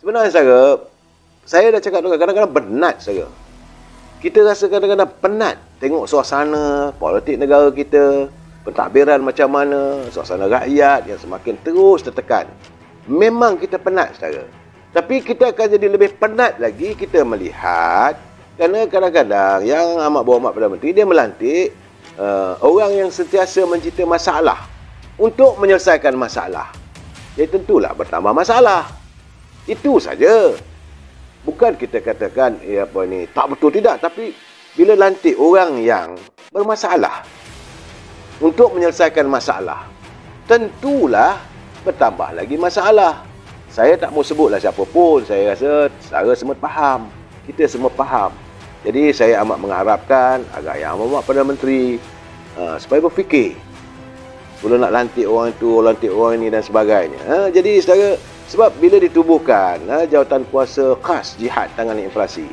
Sebenarnya saya dah cakap juga, kadang-kadang penat saudara. Kita rasa kadang-kadang penat tengok suasana politik negara kita, pentadbiran macam mana, suasana rakyat yang semakin terus tertekan. Memang kita penat saudara. Tapi kita akan jadi lebih penat lagi kita melihat, kerana kadang-kadang yang amat berhormat Perdana Menteri, dia melantik orang yang sentiasa mencipta masalah untuk menyelesaikan masalah. Jadi tentulah bertambah masalah. Itu saja. Bukan kita katakan tak betul, tidak, tapi bila lantik orang yang bermasalah untuk menyelesaikan masalah, tentulah bertambah lagi masalah. Saya tak mau sebutlah siapa pun, saya rasa saudara semua faham. Kita semua faham. Jadi saya amat mengharapkan agar Yang Amat Perdana Menteri supaya berfikir sebelum nak lantik orang itu, lantik orang ini dan sebagainya. Jadi saudara, sebab bila ditubuhkan jawatan kuasa khas jihad tangani inflasi,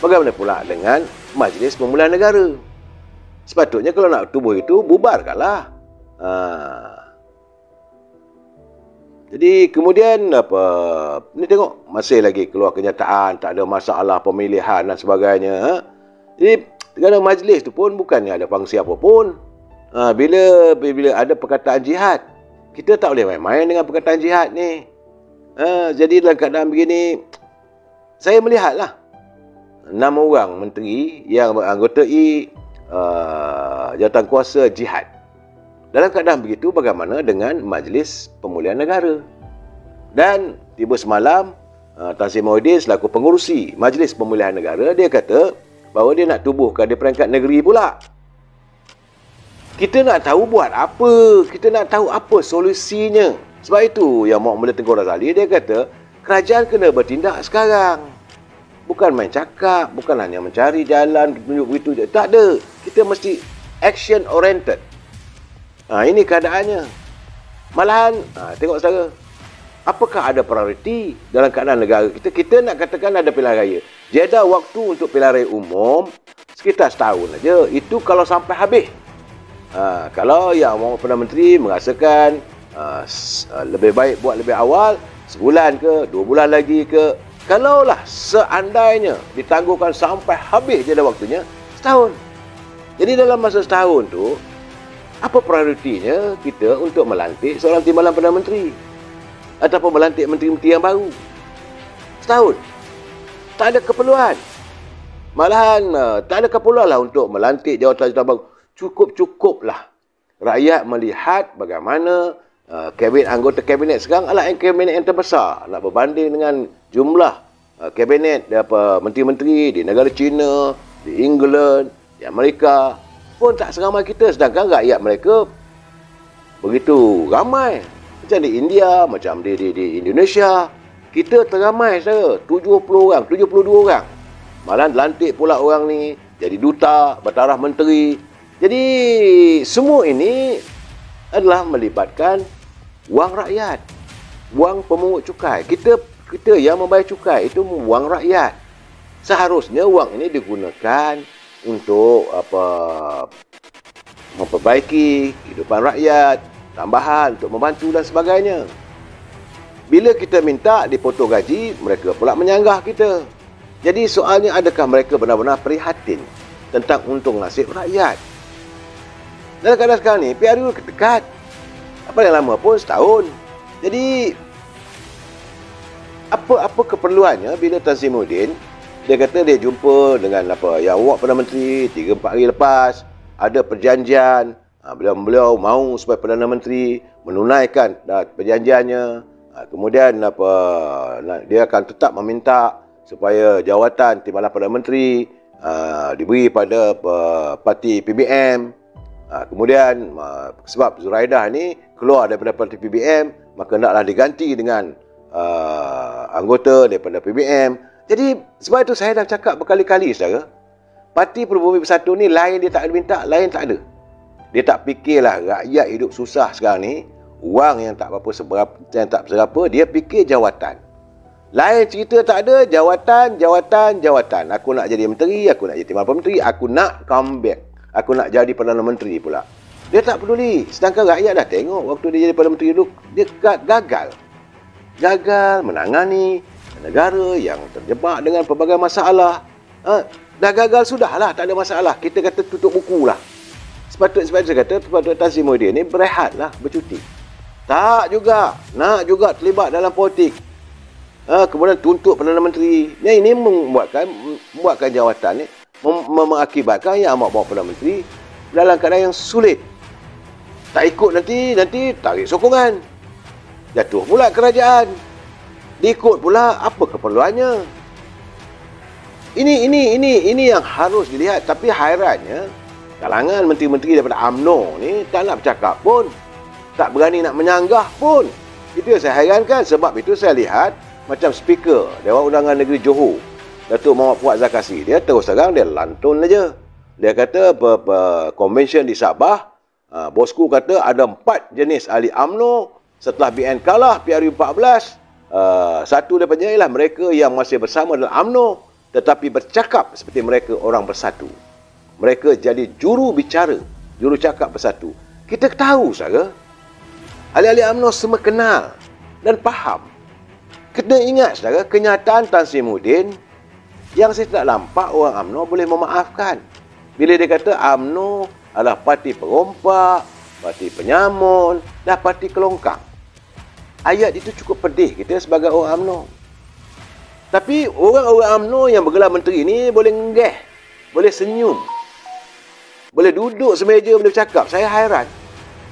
bagaimana pula dengan Majlis Pemulihan Negara? Sepatutnya kalau nak tubuh itu, bubarkanlah. Jadi kemudian ni tengok masih lagi keluar kenyataan tak ada masalah pemilihan dan sebagainya. Jadi kadang majlis tu pun bukannya ada fungsi apa pun. Bila ada perkataan jihad, kita tak boleh main-main dengan perkataan jihad ni. Jadi dalam keadaan begini, saya melihatlah 6 orang menteri yang beranggotai jawatan kuasa jihad. Dalam keadaan begitu, bagaimana dengan Majlis Pemulihan Negara? Dan tiba semalam, Tan Sri Muhyiddin selaku pengurusi Majlis Pemulihan Negara, dia kata bahawa dia nak tubuhkan di peringkat negeri pula. Kita nak tahu buat apa, kita nak tahu apa solusinya. Sebab itu yang Muhammad Tengku Razali, dia kata kerajaan kena bertindak sekarang. Bukan main cakap, bukan hanya mencari jalan tunjuk begitu je. Tak ada. Kita mesti action oriented. Ini keadaannya. Malahan, tengok saudara, apakah ada prioriti dalam keadaan negara kita? Kita nak katakan ada pilihan raya. Jeda waktu untuk pilihan raya umum sekitar setahun saja. Itu kalau sampai habis. Kalau Yang Amat Perdana Menteri merasakan lebih baik buat lebih awal, sebulan ke, 2 bulan lagi ke, kalaulah seandainya ditangguhkan sampai habis jeda waktunya, setahun. Jadi dalam masa setahun tu, apa prioritinya kita untuk melantik seorang timbalan Perdana Menteri ataupun melantik menteri-menteri yang baru? Setahun. Tak ada keperluan. Malahan tak ada keperluan lah untuk melantik jawatan-jawatan baru. Cukup-cukuplah rakyat melihat bagaimana anggota kabinet sekarang adalah kabinet yang terbesar. Nak berbanding dengan jumlah kabinet menteri-menteri di negara China, di England, di Amerika pun tak seramai kita, sedangkan rakyat mereka begitu ramai. Macam di India, macam di Indonesia, kita teramai saja, 70 orang, 72 orang. Malah lantik pula orang ni jadi duta, bertaraf menteri. Jadi semua ini adalah melibatkan wang rakyat, wang pemungut cukai. Kita yang membayar cukai itu wang rakyat. Seharusnya wang ini digunakan untuk memperbaiki kehidupan rakyat, tambahan untuk membantu dan sebagainya. Bila kita minta dipotong gaji, mereka pula menyanggah kita. Jadi soalnya, adakah mereka benar-benar prihatin tentang untung nasib rakyat? Dalam keadaan sekarang ni, PRU dekat. Apa yang lama pun setahun. Jadi apa keperluannya bila Tan Sri Muhyiddin dia kata dia jumpa dengan Yang Amat Perdana Menteri 3-4 hari lepas, ada perjanjian, beliau mahu supaya Perdana Menteri menunaikan perjanjiannya. Kemudian dia akan tetap meminta supaya jawatan timbalan Perdana Menteri diberi pada parti PBM. Kemudian sebab Zuraidah ni keluar daripada parti PBM, maka hendaklah diganti dengan anggota daripada PBM. Jadi sebab itu saya dah cakap berkali-kali saudara, Parti Pribumi Bersatu ni lain dia tak ada minta, lain tak ada. Dia tak fikirlah rakyat hidup susah sekarang ni, wang yang tak berapa seberapa, dia fikir jawatan. Lain cerita tak ada, jawatan. Aku nak jadi menteri, aku nak jadi timbalan menteri, aku nak comeback. Aku nak jadi Perdana Menteri pula. Dia tak peduli. Sedangkan rakyat dah tengok waktu dia jadi Perdana Menteri dulu, dia gagal menangani negara yang terjebak dengan pelbagai masalah. Dah gagal sudahlah, tak ada masalah. Kita kata tutup buku lah. Sepatutnya saya kata Tan Sri Muhyiddin ni berehatlah, bercuti. Tak juga, nak juga terlibat dalam politik. Kemudian tuntut Perdana Menteri. Ini membuatkan jawatan ni mengakibatkan yang amat bawa Perdana Menteri dalam keadaan yang sulit. Tak ikut nanti tarik sokongan. Jatuh pula kerajaan. Diikut pula apa keperluannya. Ini yang harus dilihat. Tapi hairannya kalangan menteri-menteri daripada UMNO ni tak nak bercakap pun. Tak berani nak menyanggah pun. Itu yang saya hairankan. Sebab itu saya lihat macam speaker Dewan Undangan Negeri Johor, Datuk Muhammad Fuad Zakasi, dia terus terang dia lantun aja. Dia kata convention di Sabah, bosku kata ada 4 jenis ahli UMNO setelah BN kalah PRU 14. Satu daripadanya ialah mereka yang masih bersama dalam UMNO tetapi bercakap seperti mereka orang bersatu. Mereka jadi juru bicara, juru cakap bersatu. Kita tahu saja, ahli-ahli UMNO semua kenal dan faham. Kena ingat saudara, kenyataan Tan Sri Muhyiddin yang saya tak nampak orang UMNO boleh memaafkan. Bila dia kata UMNO adalah parti perompak, parti penyamun dan parti kelongkang. Ayat itu cukup pedih kita sebagai orang UMNO. Tapi orang-orang UMNO yang bergelar menteri ni boleh ngenggeh, boleh senyum, boleh duduk semeja, boleh bercakap. Saya hairan.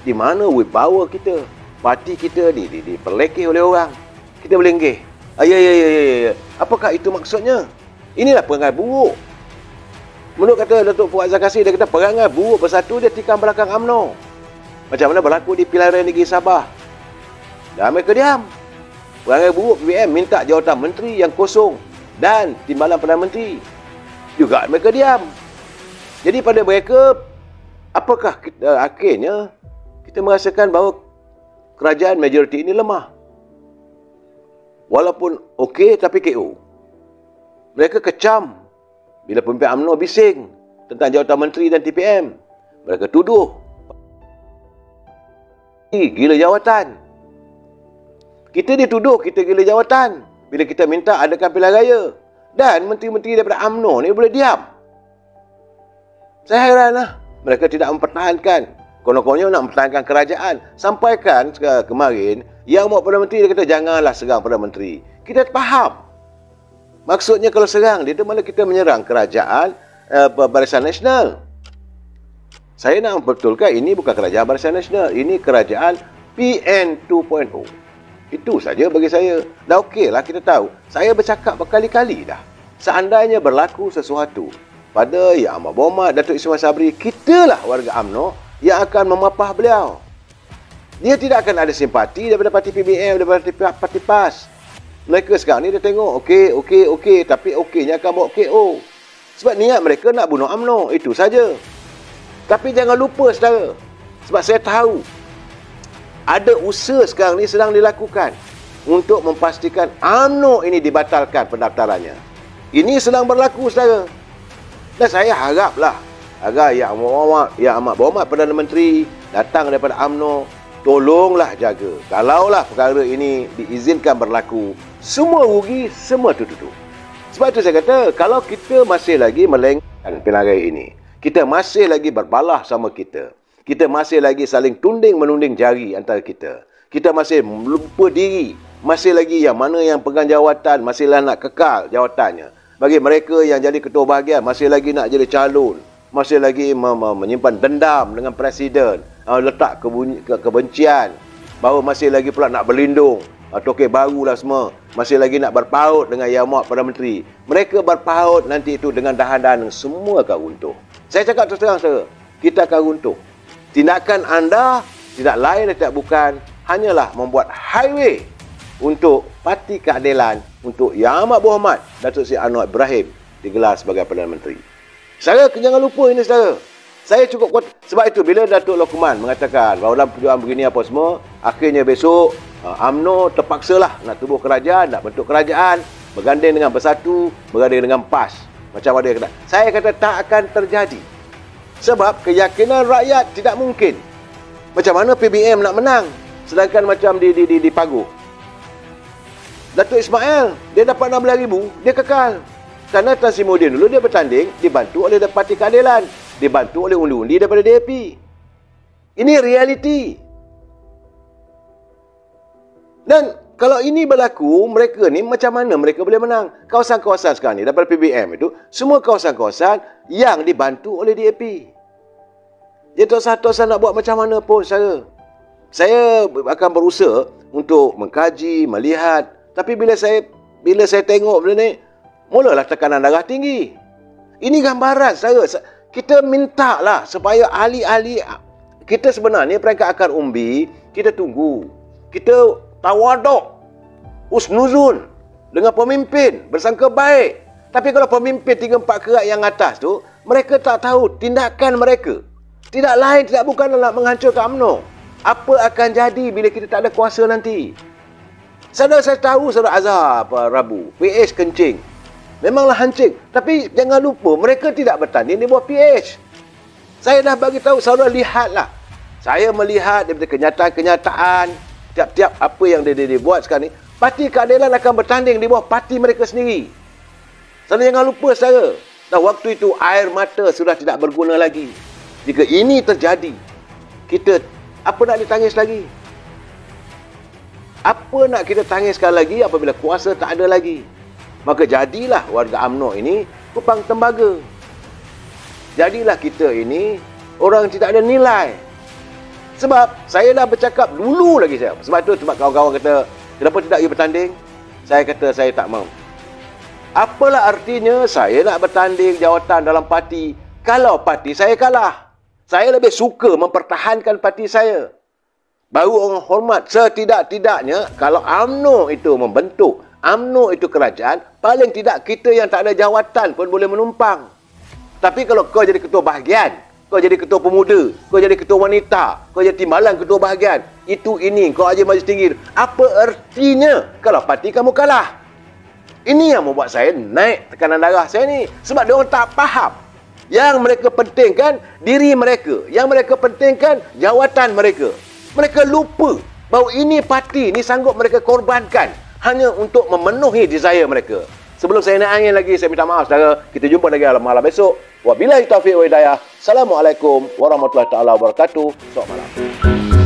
Di mana wibawa kita, parti kita diperlekeh oleh orang. Kita boleh nggih. Ya. Apakah itu maksudnya? Inilah perangai buruk. Menurut kata Datuk Fuad Zakasi, dia kata perangai buruk bersatu dia tikam belakang UMNO. Macam mana berlaku di Pilihan Negeri Sabah. Dan mereka diam. Perangai buruk PBM minta jawatan menteri yang kosong dan timbalan Perdana Menteri. Juga mereka diam. Jadi pada mereka, apakah akhirnya kita merasakan bahawa kerajaan majoriti ini lemah. Walaupun okey tapi KO. Mereka kecam bila pemimpin UMNO bising tentang jawatan menteri dan TPM. Mereka tuduh gila jawatan. Kita dituduh kita gila jawatan bila kita minta adakan pilihan raya. Dan menteri-menteri daripada UMNO ni boleh diam. Saya hairanlah. Mereka tidak mempertahankan. Konon-kononnya nak mempertahankan kerajaan. Sampaikan kemarin, yang buat Perdana Menteri dia kata janganlah serang Perdana Menteri. Kita faham. Maksudnya kalau serang dia tu malah kita menyerang kerajaan Barisan Nasional. Saya nak membetulkan ini bukan kerajaan Barisan Nasional, ini kerajaan PN 2.0. Itu saja bagi saya. Dah okeylah kita tahu. Saya bercakap berkali-kali dah. Seandainya berlaku sesuatu pada Yang Amat Berhormat Datuk Ismail Sabri, kitalah warga UMNO yang akan memapah beliau. Dia tidak akan ada simpati daripada parti PBM, daripada parti PAS. Mereka sekarang ni dia tengok, okey, tapi okeynya akan bawa KO. Sebab niat mereka nak bunuh UMNO, itu saja. Tapi jangan lupa saudara, sebab saya tahu ada usaha sekarang ni sedang dilakukan untuk memastikan UMNO ini dibatalkan pendaftarannya. Ini sedang berlaku saudara. Dan saya haraplah agar Yang Amat Berhormat Perdana Menteri datang daripada UMNO, tolonglah jaga. Kalaulah perkara ini diizinkan berlaku, semua rugi, semua tutup. Sebab itu saya kata, kalau kita masih lagi melengahkan pilihan raya ini, kita masih lagi berbalah sama kita masih lagi saling tunding-menunding jari antara kita masih lupa diri, masih lagi yang mana yang pegang jawatan, masihlah nak kekal jawatannya. Bagi mereka yang jadi ketua bahagian, masih lagi nak jadi calon, masih lagi menyimpan dendam dengan presiden, letak kebencian, bahawa masih lagi pula nak berlindung, tokek barulah semua, masih lagi nak berpaut dengan Yang Amat Perdana Menteri. Mereka berpaut nanti itu dengan dahan-dahan, semua akan runtuh. Saya cakap terus terang saudara, kita akan runtuh. Tindakan anda tidak lain dan tidak bukan hanyalah membuat highway untuk Parti Keadilan, untuk Yang Amat Berhormat Datuk Seri Anwar Ibrahim digelar sebagai Perdana Menteri. Saudara, jangan lupa ini saudara. Saya cukup kuat. Sebab itu bila Datuk Lokman mengatakan bahawa dalam perjuangan begini apa semua, akhirnya besok UMNO terpaksalah nak tubuh kerajaan, nak bentuk kerajaan, berganding dengan Bersatu, berganding dengan PAS. Macam ada yang kata. Saya kata tak akan terjadi. Sebab keyakinan rakyat tidak mungkin. Macam mana PBM nak menang sedangkan macam di Paguh. Datuk Ismail, dia dapat 16,000, dia kekal. Kerana Tan Sri Muhyiddin dulu dia bertanding, dibantu oleh Parti Keadilan, dibantu oleh undi-undi daripada DAP. Ini realiti. Dan kalau ini berlaku, mereka ni macam mana mereka boleh menang? Kawasan-kawasan sekarang ni, daripada PBM itu, semua kawasan-kawasan yang dibantu oleh DAP. Dia tak usah nak buat macam mana pun saya akan berusaha untuk mengkaji, melihat. Tapi bila saya tengok benda ni, mulalah tekanan darah tinggi. Ini gambaran kita minta lah supaya ahli-ahli, kita sebenarnya peringkat akar umbi, kita tunggu. Kita tawaduk, husnuzun dengan pemimpin, bersangka baik. Tapi kalau pemimpin 3-4 kerat yang atas tu, mereka tak tahu tindakan mereka. Tidak lain, tidak bukan nak menghancurkan UMNO. Apa akan jadi bila kita tak ada kuasa nanti? Saya tahu Saudara Azhar Rabu, PH kencing. Memanglah hancing. Tapi jangan lupa, mereka tidak bertanding di bawah PH. Saya dah bagi tahu, saudara lihatlah. Saya melihat daripada kenyataan-kenyataan, tiap-tiap apa yang dia buat sekarang ni, Parti Keadilan akan bertanding di bawah parti mereka sendiri. Saudara jangan lupa saudara. Dan waktu itu air mata sudah tidak berguna lagi. Jika ini terjadi, kita apa nak ditangis lagi? Apa nak kita tangis sekali lagi apabila kuasa tak ada lagi? Maka jadilah warga UMNO ini kupang tembaga. Jadilah kita ini orang tidak ada nilai. Sebab saya dah bercakap dulu lagi saya. Sebab tu sebab kawan-kawan kata, kenapa tidak pergi bertanding? Saya kata saya tak mahu. Apalah artinya saya nak bertanding jawatan dalam parti kalau parti saya kalah? Saya lebih suka mempertahankan parti saya. Baru orang hormat. Setidak-tidaknya kalau UMNO itu membentuk, UMNO itu kerajaan, paling tidak kita yang tak ada jawatan pun boleh menumpang. Tapi kalau kau jadi ketua bahagian, kau jadi ketua pemuda, kau jadi ketua wanita, kau jadi timbalan ketua bahagian, itu ini, kau aja majlis tinggi. Apa artinya kalau parti kamu kalah? Ini yang membuat saya naik tekanan darah saya ni. Sebab dia orang tak faham. Yang mereka pentingkan diri mereka. Yang mereka pentingkan jawatan mereka. Mereka lupa bahawa ini parti ni sanggup mereka korbankan hanya untuk memenuhi desire mereka. Sebelum saya naik angin lagi, saya minta maaf saudara. Kita jumpa lagi malam besok. Wabillahi taufiq wa hidayah. Assalamualaikum warahmatullahi taala wabarakatuh. Selamat malam.